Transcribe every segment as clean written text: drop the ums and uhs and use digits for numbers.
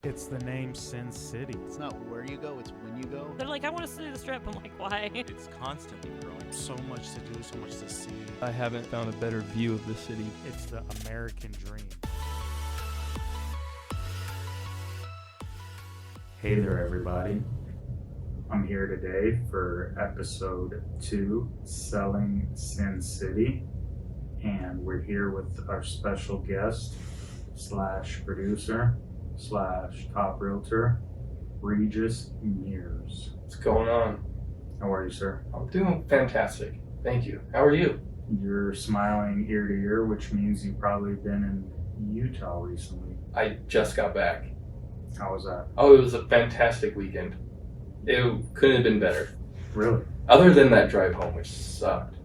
It's the name Sin City. It's not where you go, it's when you go. They're like, I want to see the Strip. I'm like, why? It's constantly growing. So much to do, so much to see. I haven't found a better view of the city. It's the American dream. Hey there, everybody. I'm here today for episode 2, Selling Sin City. And we're here with our special guest / producer / top realtor, Regis Mears. What's going on? How are you, sir? I'm doing fantastic. Thank you. How are you? You're smiling ear to ear, which means you've probably been in Utah recently. I just got back. How was that? Oh, it was a fantastic weekend. It couldn't have been better. Really? Other than that drive home, which sucked.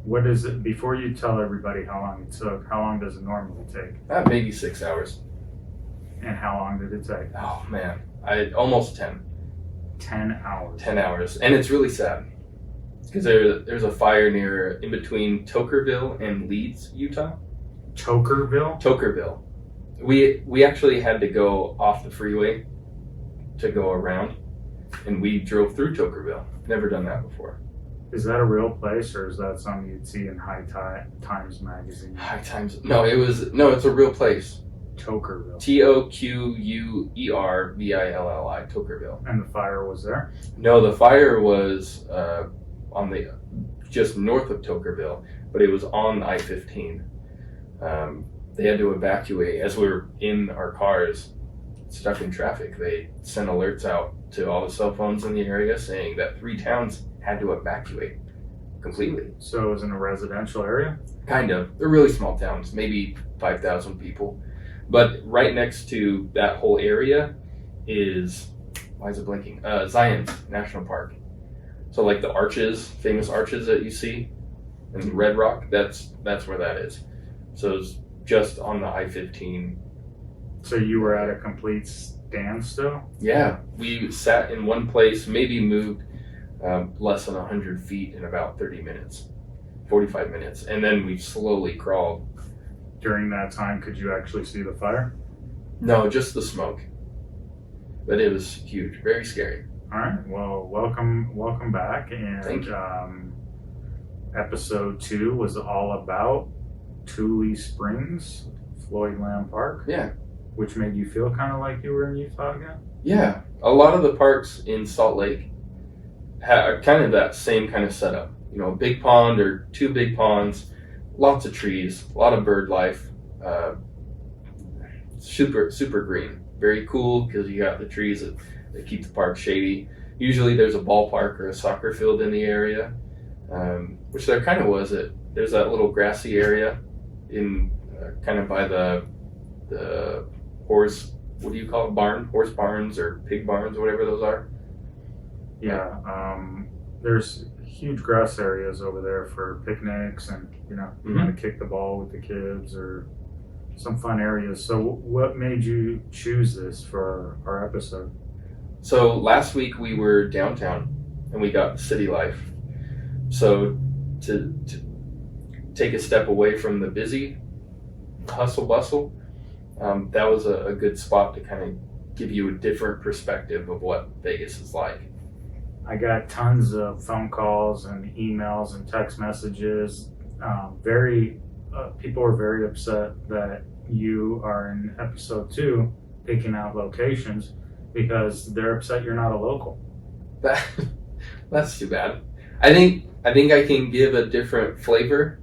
What is it, before you tell everybody how long it took, how long does it normally take? Maybe 6 hours. And how long did it take? Oh man, almost 10. 10 hours. 10 hours. And it's really sad. Because there's a fire in between Tokerville and Leeds, Utah. Tokerville? Tokerville. We actually had to go off the freeway to go around. And we drove through Tokerville. Never done that before. Is that a real place, or is that something you'd see in High Times magazine? High Times? No, it's a real place. Tokerville. Toquervilli, Tokerville. And the fire was there? No, the fire was on the just north of Tokerville, but it was on I-15. They had to evacuate as we were in our cars, stuck in traffic. They sent alerts out to all the cell phones in the area saying that 3 towns had to evacuate completely. So it was in a residential area? Kind of. They're really small towns, maybe 5,000 people. But right next to that whole area is, why is it blinking? Zion National Park. So like the arches, famous arches that you see in Red Rock, that's where that is. So it's just on the I-15. So you were at a complete standstill? Yeah, we sat in one place, maybe moved less than 100 feet in about 30 minutes, 45 minutes. And then we slowly crawled. During that time, could you actually see the fire? No, just the smoke. But it was huge, very scary. All right. Well, welcome back. And Thank you. Episode 2 was all about Tule Springs, Floyd Lamb Park. Yeah. Which made you feel kind of like you were in Utah again? Yeah. A lot of the parks in Salt Lake have kind of that same kind of setup. You know, a big pond or 2 big ponds, lots of trees, a lot of bird life, super green. Very cool because you got the trees that keep the park shady. Usually there's a ballpark or a soccer field in the area, which there kind of was. There's that little grassy area in kind of by the horse, what do you call it, horse barns or pig barns, whatever those are. Yeah, there's huge grass areas over there for picnics and, you want to kick the ball with the kids or some fun areas. So what made you choose this for our episode? So last week we were downtown and we got city life. So to take a step away from the busy hustle bustle, that was a good spot to kind of give you a different perspective of what Vegas is like. I got tons of phone calls and emails and text messages. People were very upset that you are in episode 2 picking out locations because they're upset you're not a local. That's too bad. I think I can give a different flavor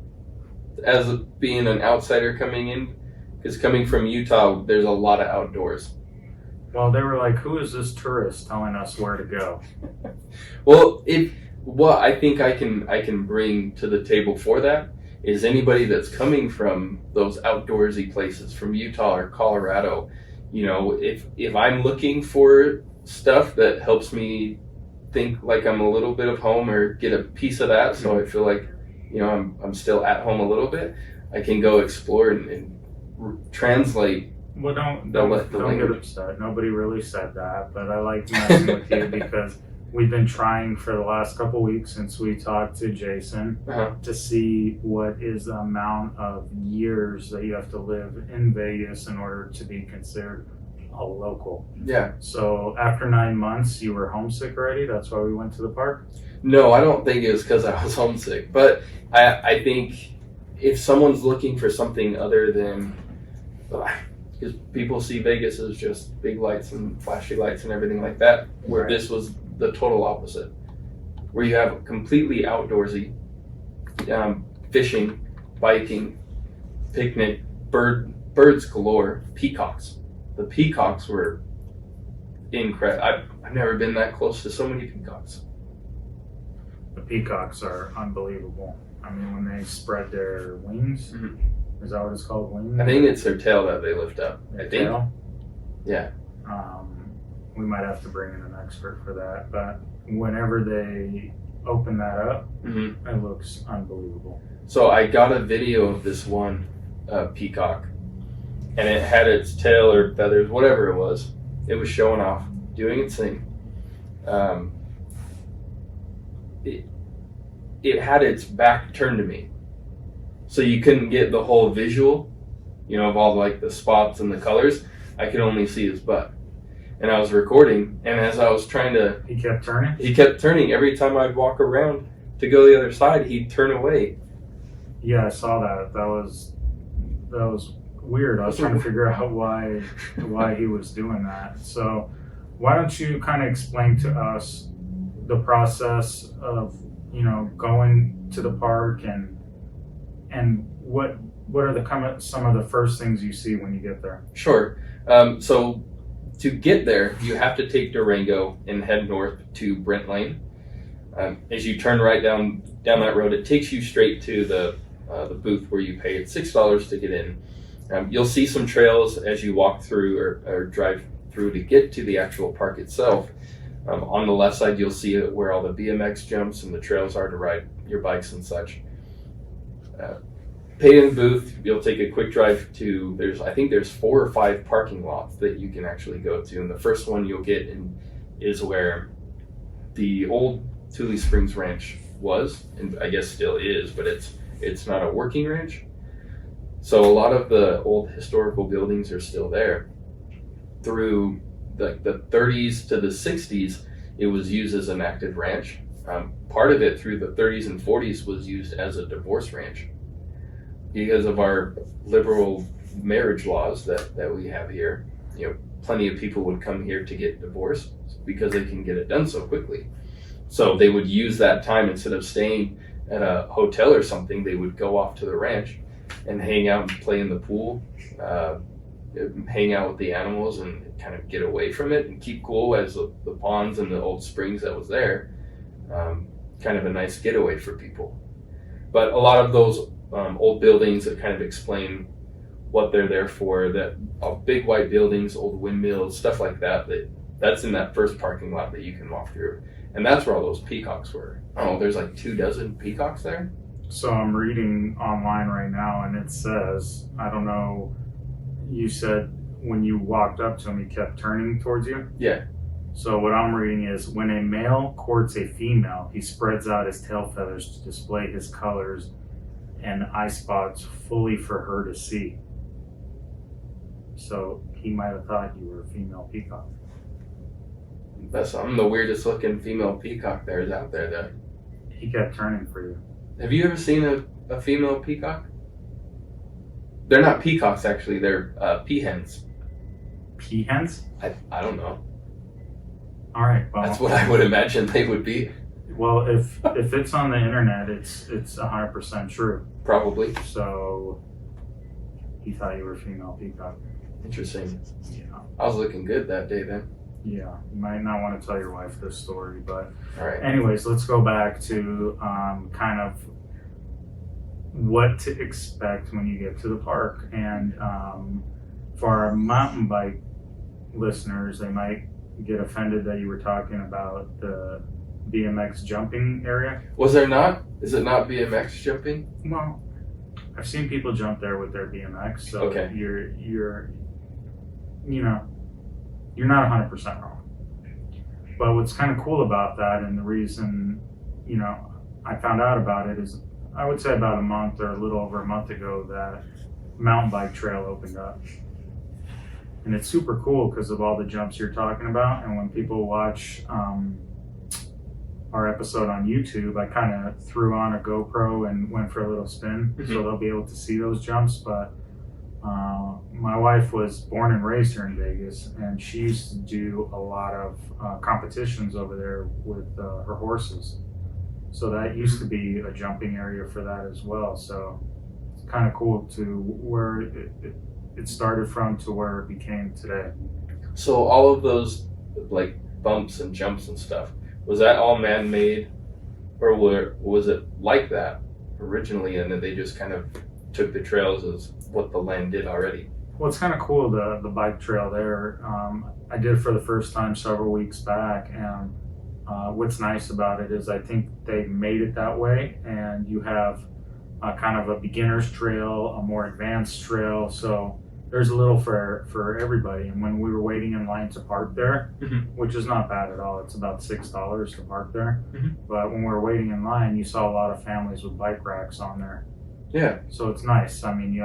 as being an outsider coming in, because coming from Utah, there's a lot of outdoors. Well, they were like, who is this tourist telling us where to go? Well, what I think I can bring to the table for that is anybody that's coming from those outdoorsy places, from Utah or Colorado. You know, if I'm looking for stuff that helps me think like I'm a little bit of home or get a piece of that, so I feel like, I'm still at home a little bit, I can go explore and translate. Well, don't get upset. Nobody really said that, but I like messing with you because we've been trying for the last couple weeks since we talked to Jason to see what is the amount of years that you have to live in Vegas in order to be considered a local. Yeah. So after 9 months, you were homesick already? That's why we went to the park? No, I don't think it was because I was homesick. But I think if someone's looking for something other than, because people see Vegas as just big lights and flashy lights and everything like that, where Right. this was the total opposite, where you have completely outdoorsy, fishing, biking, picnic, birds galore, peacocks. The peacocks were incredible. I've never been that close to so many peacocks. The peacocks are unbelievable. I mean, when they spread their wings, Mhm. is that what it's called? Wings? I think it's their tail that they lift up. Their I think. tail? Yeah. We might have to bring in an expert for that. But whenever they open that up, hmm it looks unbelievable. So I got a video of this one peacock, and it had its tail or feathers, whatever it was. It was showing off, doing its thing. It had its back turned to me, so you couldn't get the whole visual, of all like the spots and the colors. I could only see his butt. And I was recording, and as I was trying to, He kept turning? he kept turning. Every time I'd walk around to go the other side, he'd turn away. Yeah, I saw that. That was weird. I was trying to figure out why he was doing that. So why don't you kind of explain to us the process of going to the park and what are some of the first things you see when you get there? Sure. So to get there, you have to take Durango and head north to Brent Lane. As you turn right down that road, it takes you straight to the booth where you pay. It's $6 to get in. You'll see some trails as you walk through or drive through to get to the actual park itself. On the left side, you'll see where all the BMX jumps and the trails are to ride your bikes and such. Pay in the booth, you'll take a quick drive to, I think there's 4 or 5 parking lots that you can actually go to. And the first one you'll get in is where the old Tule Springs ranch was, and I guess still is, but it's not a working ranch. So a lot of the old historical buildings are still there. Through the 30s to the 60s, it was used as an active ranch. Part of it through the 30s and 40s was used as a divorce ranch because of our liberal marriage laws that we have here. Plenty of people would come here to get divorced because they can get it done so quickly. So they would use that time, instead of staying at a hotel or something, they would go off to the ranch and hang out and play in the pool, hang out with the animals and kind of get away from it and keep cool as the ponds and the old springs that was there. Kind of a nice getaway for people. But a lot of those old buildings that kind of explain what they're there for, that big white buildings, old windmills, stuff like that's in that first parking lot that you can walk through. And that's where all those peacocks were. There's like 24 peacocks there. So I'm reading online right now, and it says, I don't know, you said when you walked up to him, he kept turning towards you? Yeah. So what I'm reading is, when a male courts a female, he spreads out his tail feathers to display his colors and eye spots fully for her to see. So he might have thought you were a female peacock. I'm the weirdest looking female peacock there is out there, though. He kept turning for you. Have you ever seen a female peacock? They're not peacocks, actually. They're peahens. Peahens? I don't know. All right. Well, That's what I would imagine they would be. Well, if it's on the internet, it's 100% true. Probably. So he thought you were a female peacock. Interesting. Yeah. I was looking good that day then. Yeah. You might not want to tell your wife this story, but All right. anyways, let's go back to kind of what to expect when you get to the park. And for our mountain bike listeners, they might get offended that you were talking about the BMX jumping area. Was there not? Is it not BMX jumping? Well, I've seen people jump there with their BMX, so Okay. you're not 100% wrong. But what's kind of cool about that, and the reason I found out about it, is I would say about a month or a little over a month ago, that mountain bike trail opened up. And it's super cool because of all the jumps you're talking about. And when people watch our episode on YouTube, I kind of threw on a GoPro and went for a little spin, so they'll be able to see those jumps. But my wife was born and raised here in Vegas, and she used to do a lot of competitions over there with her horses. So that used to be a jumping area for that as well. So it's kind of cool to where it started from to where it became today. So all of those like bumps and jumps and stuff, was that all man-made, or was it like that originally, and then they just kind of took the trails as what the land did already? Well, it's kind of cool, the bike trail there. I did for the first time several weeks back, and what's nice about it is I think they made it that way, and you have kind of a beginner's trail, a more advanced trail, so there's a little for everybody. And when we were waiting in line to park there, which is not bad at all, it's about $6 to park there. But when we were waiting in line, you saw a lot of families with bike racks on there. Yeah. So it's nice. I mean, you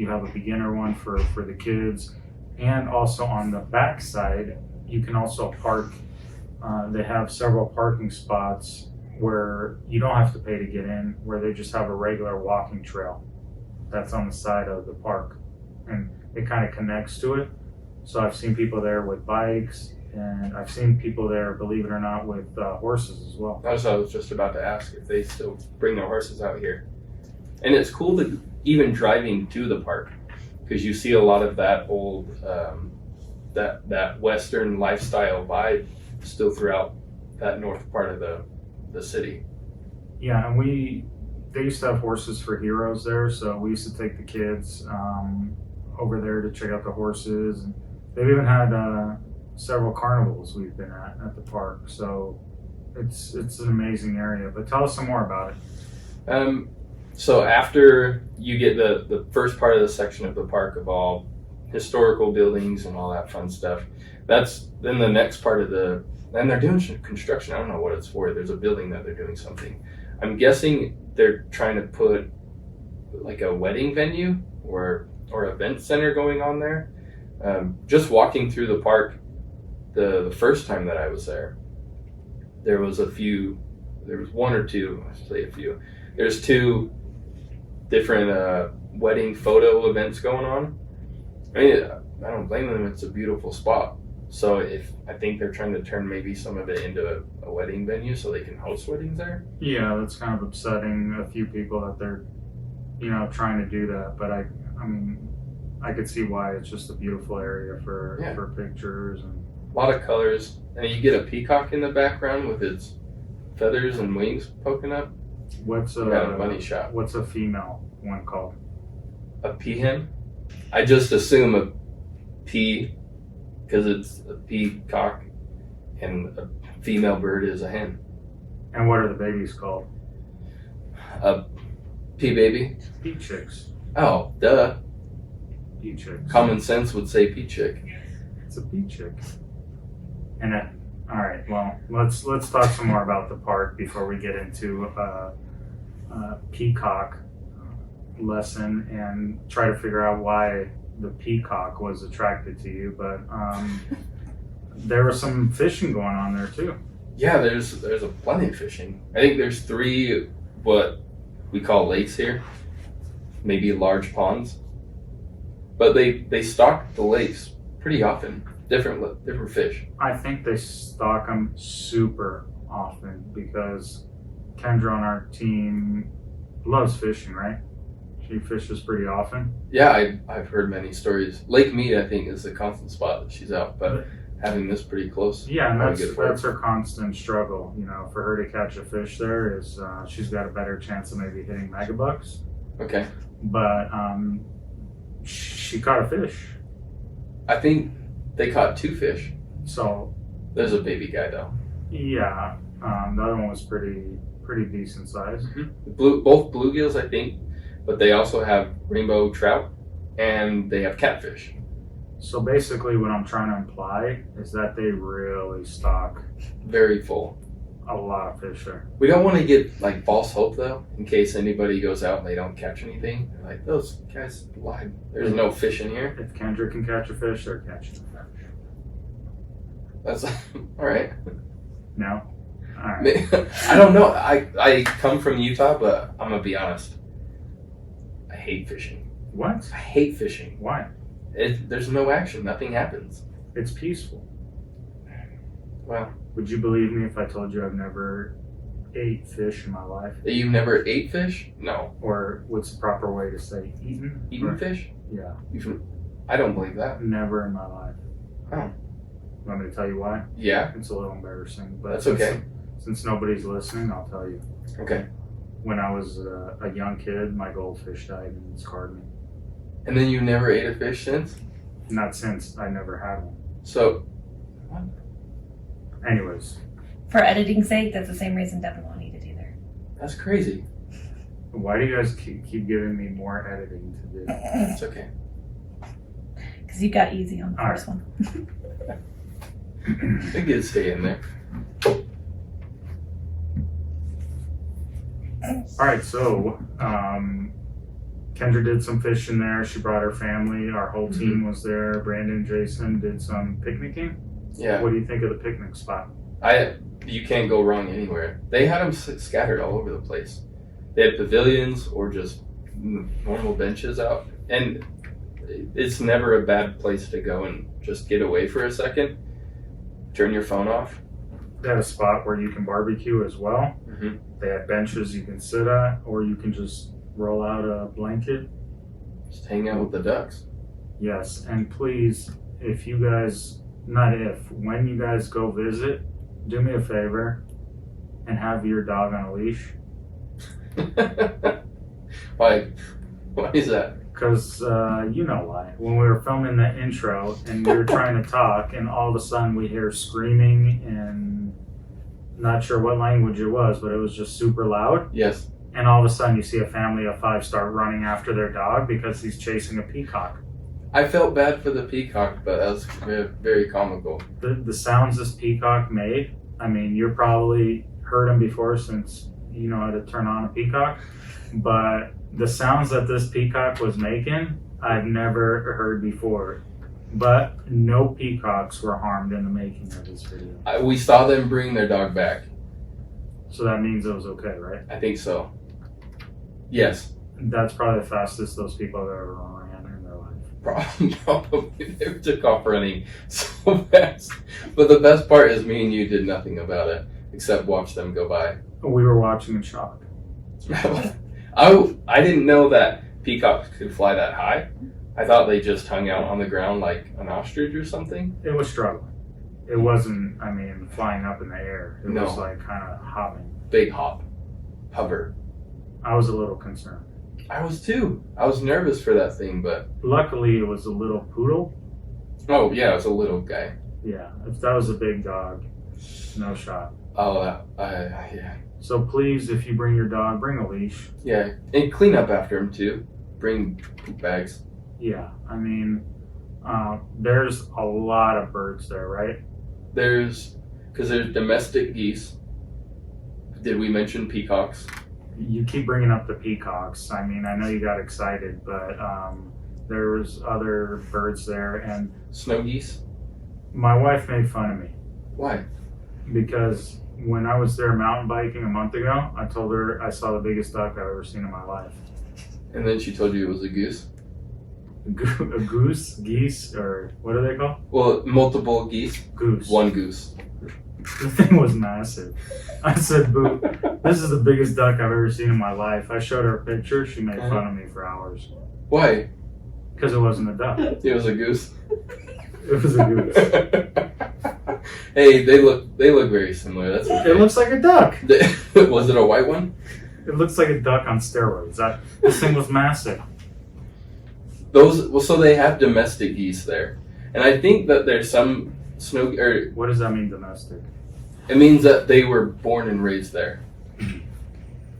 have a beginner one for the kids, and also on the back side, you can also park. They have several parking spots where you don't have to pay to get in, where they just have a regular walking trail that's on the side of the park. And it kind of connects to it. So I've seen people there with bikes, and I've seen people there, believe it or not, with horses as well. That's what I was just about to ask, if they still bring their horses out here. And it's cool to even driving to the park, because you see a lot of that old, that Western lifestyle vibe still throughout that north part of the city. Yeah, and they used to have horses for heroes there, so we used to take the kids over there to check out the horses. And they've even had several carnivals we've been at the park, so it's an amazing area. But tell us some more about it. So after you get the first part of the section of the park of all historical buildings and all that fun stuff, that's then the next part of and they're doing construction. I don't know what it's for. There's a building that they're doing something. I'm guessing they're trying to put like a wedding venue or event center going on there. Just walking through the park the first time that I was there was one or two, I should say a few. There's two different wedding photo events going on. I mean, I don't blame them. It's a beautiful spot. So I think they're trying to turn maybe some of it into a wedding venue so they can host weddings there. Yeah, that's kind of upsetting a few people that they're, trying to do that. But I mean, I could see why. It's just a beautiful area for pictures and a lot of colors. And you get a peacock in the background with its feathers and wings poking up. What's a bunny shot? What's a female one called? A peahen? I just assume a pea because it's a peacock, and a female bird is a hen. And what are the babies called? A pea baby. Pea chicks. Oh, duh. Pea chicks. Common sense would say pea chick. It's a pea chick. And all right. Well, let's talk some more about the park before we get into peacock lesson and try to figure out why the peacock was attracted to you. But there was some fishing going on there too. Yeah, there's a plenty of fishing. I think there's 3 what we call lakes here, maybe large ponds. But they stock the lakes pretty often. Different fish. I think they stock them super often because Kendra on our team loves fishing, right? She fishes pretty often. Yeah, I've heard many stories. Lake Mead, I think, is the constant spot that she's out, but having this pretty close. Yeah, and that's her constant struggle. For her to catch a fish there is she's got a better chance of maybe hitting megabucks. Okay. But she caught a fish. I think they caught 2 fish. So there's a baby guy though. Yeah, the other one was pretty decent size. Both bluegills, I think, but they also have rainbow trout and they have catfish. So basically, what I'm trying to imply is that they really stock. Very full. a lot of fish there. We don't want to get like false hope though, in case anybody goes out and they don't catch anything. They're like, those guys lied. There's no fish in here. If Kendrick can catch a fish, they're catching a fish. That's all right. No? All right. I don't know. I come from Utah, but I'm gonna be honest. I hate fishing. What? I hate fishing. Why? There's no action. Nothing happens. It's peaceful. Well, Would you believe me if I told you I've never ate fish in my life? you've never ate fish? No. Or what's the proper way to say eaten? Eaten fish? Yeah. I don't believe that. Never in my life. Oh. Want me to tell you why? Yeah. It's a little embarrassing, but That's okay. Since nobody's listening, I'll tell you. Okay. When I was a young kid, my goldfish died and it scarred me. And then you never ate a fish since? Not since. I never had one. So, what? Anyways, For editing's sake, that's the same reason Devin won't eat it either. That's crazy. why do you guys keep giving me more editing to do? It's okay. Because you got easy on the All first one. It could stay in there. All right, so Kendra did some fishing there. She brought her family. Our whole team was there. Brandon, Jason did some picnicking. Yeah. What do you think of the picnic spot? You can't go wrong anywhere. They had them scattered all over the place. They had pavilions or just normal benches out. And it's never a bad place to go and just get away for a second. Turn your phone off. They had a spot where you can barbecue as well. Mm-hmm. They had benches you can sit at, or you can just roll out a blanket. Just hang out with the ducks. Yes, and please, if you guys, when you guys go visit, do me a favor and have your dog on a leash. Why is that? Because you know why. When we were filming the intro and we were trying to talk, and all of a sudden we hear screaming and not sure what language it was, but it was just super loud. Yes. And all of a sudden you see a family of 5 start running after their dog because he's chasing a peacock. I felt bad for the peacock, but that was very, very comical. The sounds this peacock made, I mean, you've probably heard them before since you know how to turn on a peacock, but the sounds that this peacock was making, I've never heard before. But no peacocks were harmed in the making of this video. We saw them bring their dog back. So that means it was okay, right? I think so. Yes. That's probably the fastest those people have ever ran in their life. Probably. They took off running so fast. But the best part is me and you did nothing about it except watch them go by. We were watching in shock. I didn't know that peacocks could fly that high. I thought they just hung out on the ground like an ostrich or something. It was struggling. It wasn't, I mean, flying up in the air. It No. was like kind of hopping. Big hop. Hover. I was a little concerned. I was too. I was nervous for that thing, but... Luckily, it was a little poodle. Oh, yeah, it was a little guy. Yeah, if that was a big dog, no shot. Oh, yeah. So please, if you bring your dog, bring a leash. Yeah, and clean up after him too. Bring poop bags. Yeah, I mean, there's a lot of birds there, right? Because there's domestic geese. Did we mention peacocks? You keep bringing up the peacocks. I mean, I know you got excited, but there was other birds there, and Snow geese? my wife made fun of me Why? because when I was there mountain biking a month ago, I told her I saw the biggest duck I've ever seen in my life. And then she told you it was a goose? A goose, geese, or what are they called? Well, multiple geese. Goose. One goose. The thing was massive. I said, "Boo, this is the biggest duck I've ever seen in my life." I showed her a picture. She made fun of me for hours Why? because it wasn't a duck. It was a goose. It was a goose. Hey, they look very similar. That's okay. It looks like a duck. Was it a white one? It looks like a duck on steroids. This thing was massive. So they have domestic geese there, and I think that there's some What does that mean, domestic? It means that they were born and raised there.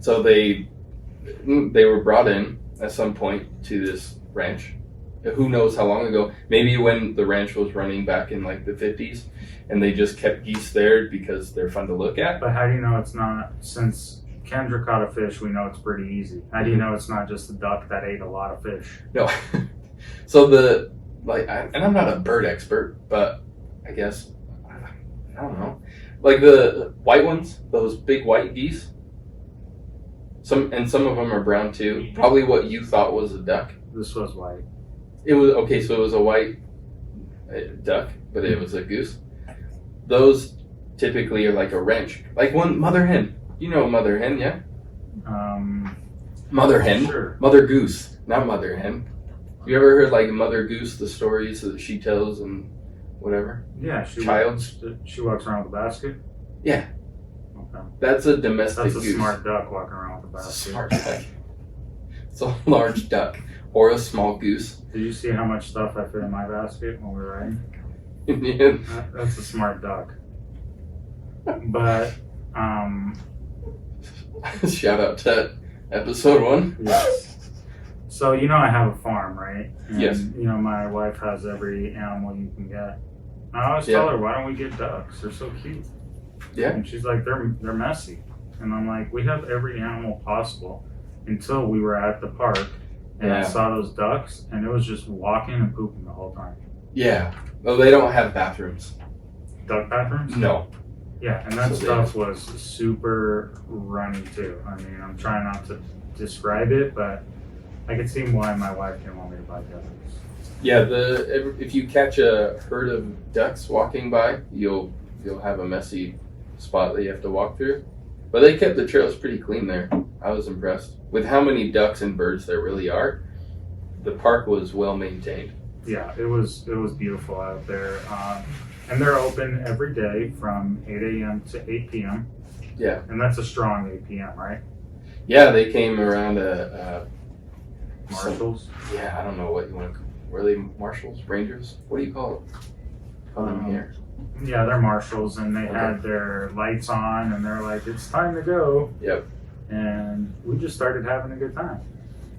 So they were brought in at some point to this ranch, who knows how long ago. Maybe when the ranch was running back in like the 50s, and they just kept geese there because they're fun to look at. But how do you know it's not, since Kendra caught a fish, we know it's pretty easy. How do you know it's not just a duck that ate a lot of fish? No. So and I'm not a bird expert, but I guess, I don't know. Like the white ones, those big white geese, some of them are brown too. Probably what you thought was a duck. This was white. It was, okay, so it was a white duck, but it was a goose. Those typically are like a wrench. Like one mother hen. You know mother hen, yeah? Mother hen? Sure. Mother goose, not mother hen. You ever heard like Mother Goose, the stories that she tells and whatever? Yeah, she walks around with a basket? Yeah. Okay. That's a domestic That's a goose. smart duck walking around with a It's a basket. smart duck. It's a large duck or a small goose. Did you see how much stuff I fit in my basket when we were riding? Yeah. That's a smart duck. But, Shout out to episode 1. yes. So, you know I have a farm, right? And, Yes. you know, my wife has every animal you can get. I always tell her, why don't we get ducks? They're so cute. Yeah. And she's like, they're messy. And I'm like, we have every animal possible, until we were at the park and I saw those ducks, and it was just walking and pooping the whole time. Yeah. Well, they don't have bathrooms. Duck bathrooms? No. Yeah, and that So stuff was super runny too. I mean, I'm trying not to describe it, but I could see why my wife didn't want me to buy ducks. Yeah, if you catch a herd of ducks walking by, you'll have a messy spot that you have to walk through. But they kept the trails pretty clean there. I was impressed with how many ducks and birds there really are. The park was well maintained. Yeah, it was beautiful out there, and they're open every day from 8 a.m. to 8 p.m. Yeah, and that's a strong 8 p.m. right? yeah, they came around Marshalls. Yeah, I don't know what you want to. Were they marshals, rangers? What do you call them here? Yeah, they're marshals, and they had their lights on, and they're like, "It's time to go." Yep. And we just started having a good time.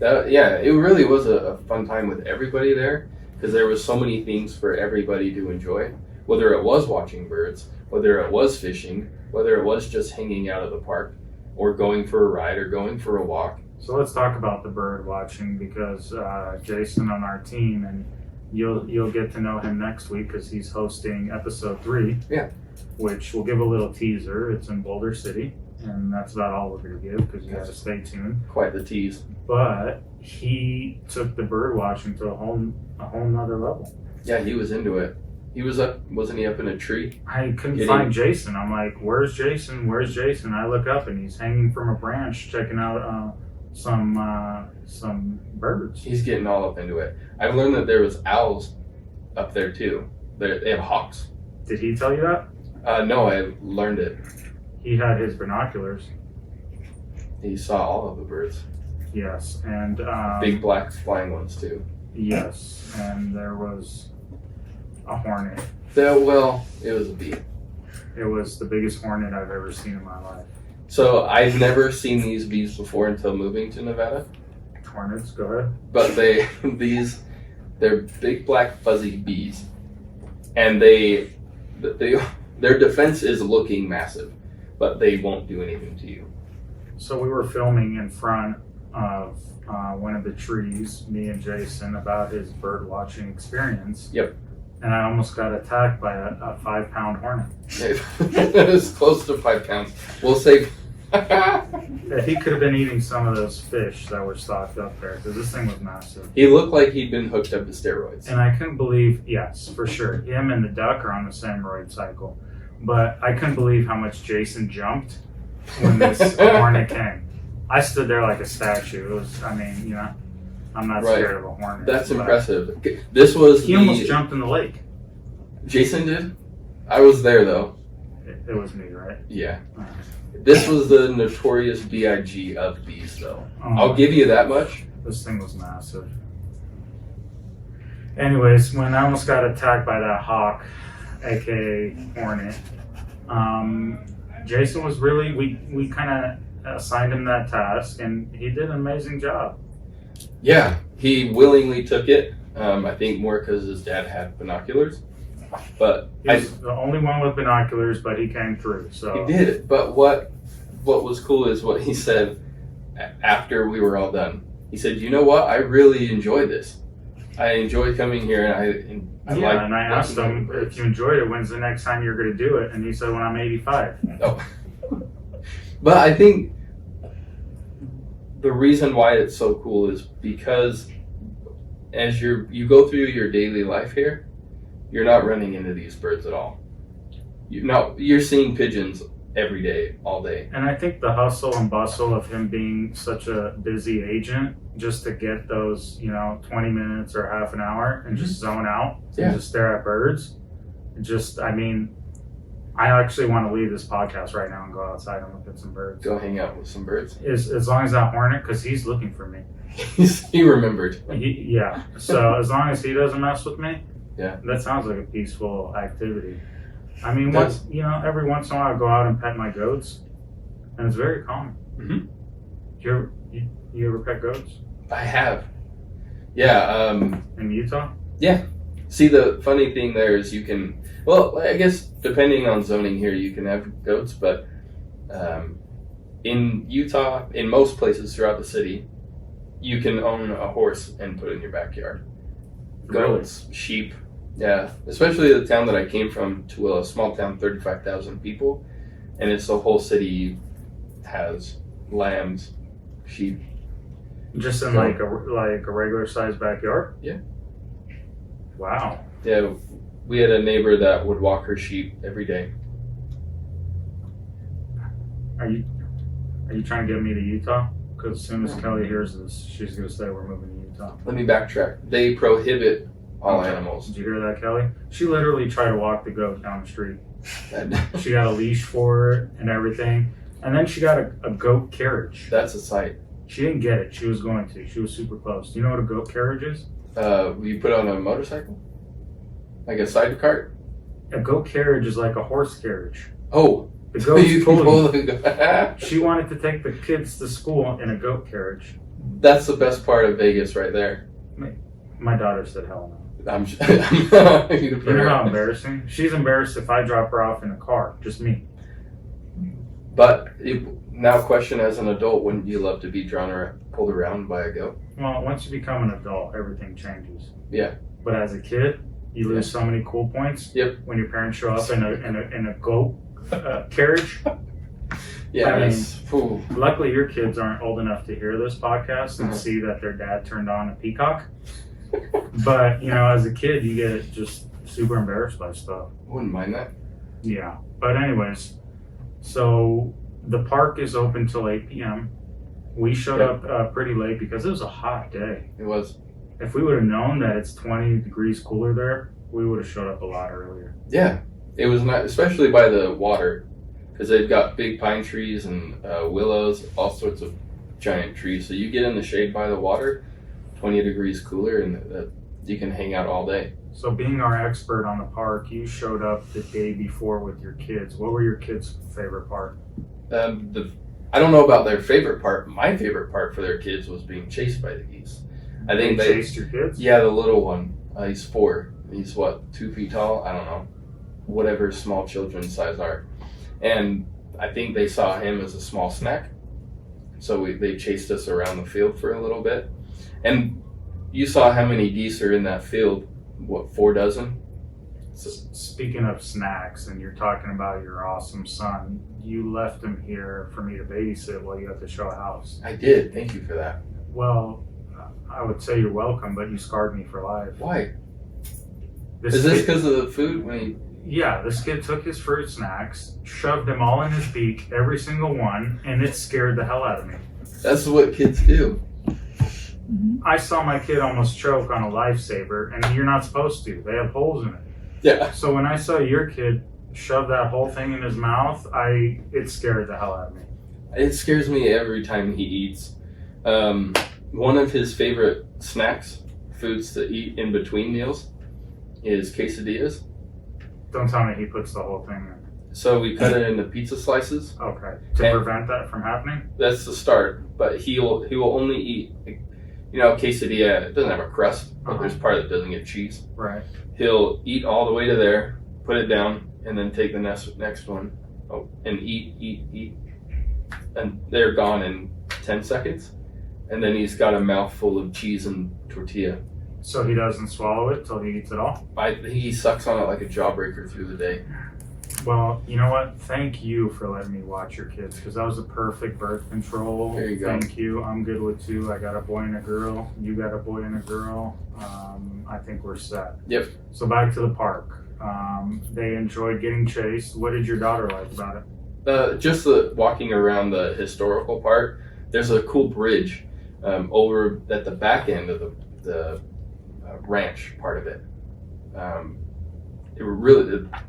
It really was a fun time with everybody there, because there was so many things for everybody to enjoy. Whether it was watching birds, whether it was fishing, whether it was just hanging out at the park, or going for a ride, or going for a walk. So let's talk about the bird watching, because Jason on our team, and you'll get to know him next week because he's hosting episode 3. Yeah. Which we'll give a little teaser. It's in Boulder City, and that's about all we're going to give because you have to stay tuned. Quite the tease. But he took the bird watching to a whole nother level. Yeah, he was into it. He was up, wasn't he up in a tree? I couldn't find Jason. I'm like, where's Jason? Where's Jason? I look up and he's hanging from a branch checking out some birds. He's getting all up into it. I've learned that there was owls up there too. They have hawks. Did he tell you that? No, I learned it. He had his binoculars. He saw all of the birds. Yes, and Big black flying ones too. yes, and there was a hornet. Well, it was a bee. It was the biggest hornet I've ever seen in my life. So I've never seen these bees before until moving to Nevada. Hornets, go ahead. But they're big black fuzzy bees, and their defense is looking massive, but they won't do anything to you. So we were filming in front of one of the trees, me and Jason, about his bird watching experience. Yep. And I almost got attacked by a 5-pound hornet. It's close to 5 pounds. We'll say. Yeah, he could have been eating some of those fish that were stocked up there because this thing was massive. He looked like he'd been hooked up to steroids. And I couldn't believe, yes, for sure, him and the duck are on the same roid cycle. But I couldn't believe how much Jason jumped when this hornet came. I stood there like a statue. It was, I mean, you know, I'm not scared of a hornet. That's impressive. This was He almost jumped in the lake. Jason did? I was there though. It was me, right? Yeah. This was the notorious B.I.G. of bees though. I'll give you that much. This thing was massive. Anyways, when I almost got attacked by that hawk, aka hornet, Jason was really, we kind of assigned him that task and he did an amazing job. Yeah, he willingly took it. I think more because his dad had binoculars. But He's the only one with binoculars, but he came through. So he did. But what was cool is what he said after we were all done. He said, "You know what? I really enjoy this. I enjoy coming here, and I like." And I asked him, if you enjoyed it, when's the next time you're going to do it? And he said, when I'm 85. Oh. But I think the reason why it's so cool is because as you go through your daily life here, you're not running into these birds at all. You're seeing pigeons every day, all day. And I think the hustle and bustle of him being such a busy agent, just to get those, 20 minutes or half an hour and just zone out and just stare at birds. I actually want to leave this podcast right now and go outside and look at some birds. Go hang out with some birds. As long as that hornet, because he's looking for me. He remembered. So as long as he doesn't mess with me, yeah, that sounds like a peaceful activity. I mean, every once in a while I go out and pet my goats, and it's very calming. Mm-hmm. You ever pet goats? I have. Yeah. In Utah? Yeah. See, the funny thing there is you can, well, I guess depending on zoning here, you can have goats, but in Utah, in most places throughout the city, you can own a horse and put it in your backyard. Goats, sheep, yeah. Especially the town that I came from, Tule, a small town, 35,000 people, and it's the whole city has lambs, sheep. Just in like a regular sized backyard? Yeah. Wow. Yeah, we had a neighbor that would walk her sheep every day. Are you trying to get me to Utah? Because as soon as Kelly hears this, she's going to say we're moving to Utah. Let me backtrack. They prohibit all animals. Did you hear that, Kelly? She literally tried to walk the goat down the street. She got a leash for it and everything. And then she got a goat carriage. That's a sight. She didn't get it. She was going to. She was super close. Do you know what a goat carriage is? You put on a motorcycle? Like a side cart? A goat carriage is like a horse carriage. Oh. The goat's pulling. Go. She wanted to take the kids to school in a goat carriage. That's the best part of Vegas right there. My daughter said hell no. You know how embarrassing? She's embarrassed if I drop her off in a car. Just me. But now question, as an adult, wouldn't you love to be pulled around by a goat? Well, once you become an adult, everything changes. Yeah. But as a kid, you lose so many cool points. Yep. When your parents show up in a goat carriage. Yeah. Luckily, your kids aren't old enough to hear this podcast and see that their dad turned on a peacock. But as a kid, you get just super embarrassed by stuff. Wouldn't mind that. Yeah. But anyways, so the park is open till 8 p.m. We showed up pretty late because it was a hot day. It was. If we would have known that it's 20 degrees cooler there, we would have showed up a lot earlier. Yeah. It was not, especially by the water, because they've got big pine trees and willows, all sorts of giant trees. So you get in the shade by the water, 20 degrees cooler, and you can hang out all day. So being our expert on the park, you showed up the day before with your kids. What were your kids' favorite part? I don't know about their favorite part. My favorite part for their kids was being chased by the geese. I think they chased your kids? Yeah, the little one. He's 4. He's 2 feet tall? I don't know. Whatever small children's size are. And I think they saw him as a small snack. So they chased us around the field for a little bit. And you saw how many geese are in that field. 4 dozen? Speaking of snacks, and you're talking about your awesome son, you left him here for me to babysit while you had to show a house. I did. Thank you for that. Well, I would say you're welcome, but you scarred me for life. Why? Is this because of the food? Yeah, this kid took his fruit snacks, shoved them all in his beak, every single one, and it scared the hell out of me. That's what kids do. I saw my kid almost choke on a lifesaver, and you're not supposed to. They have holes in it. Yeah. So when I saw your kid shove that whole thing in his mouth, it scared the hell out of me. It scares me every time he eats. One of his favorite snacks, foods to eat in between meals, is quesadillas. Don't tell me he puts the whole thing in. So we cut it into pizza slices. Okay. To prevent that from happening? That's the start. But he will only eat. you know, quesadilla, it doesn't have a crust, but Uh-huh. there's part that doesn't get cheese. Right. He'll eat all the way to there, put it down, and then take the next one, and eat, and they're gone in 10 seconds. And then he's got a mouthful of cheese and tortilla. So he doesn't swallow it till he eats it all? He sucks on it like a jawbreaker through the day. Well, you know what? Thank you for letting me watch your kids, because that was a perfect birth control. There you go. Thank you. I'm good with 2. I got a boy and a girl. You got a boy and a girl. I think we're set. Yep. So back to the park. They enjoyed getting chased. What did your daughter like about it? Just the walking around the historical part. There's a cool bridge over at the back end of the ranch part of it.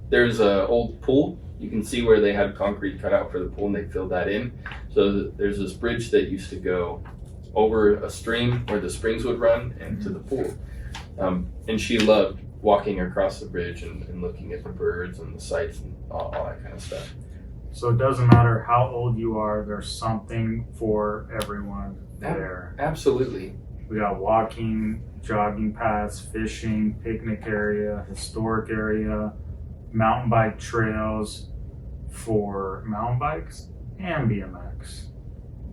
There's a old pool. You can see where they had concrete cut out for the pool, and they filled that in. So there's this bridge that used to go over a stream where the springs would run and to the pool. And she loved walking across the bridge and looking at the birds and the sights and all that kind of stuff. So it doesn't matter how old you are, there's something for everyone there. Absolutely. We got walking, jogging paths, fishing, picnic area, historic area, mountain bike trails for mountain bikes and BMX.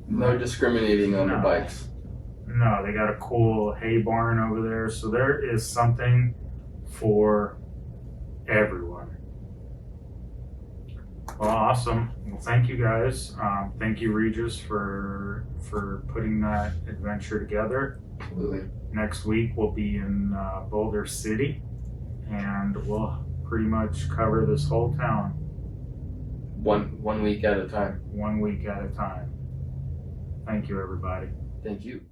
No discriminating on the No. bikes. No, they got a cool hay barn over there. So there is something for everyone. Well, awesome. Well, thank you guys. Thank you, Regis, for putting that adventure together. Absolutely. Next week we'll be in Boulder City, and we'll pretty much cover this whole town One week at a time. 1 week at a time. Thank you, everybody. Thank you.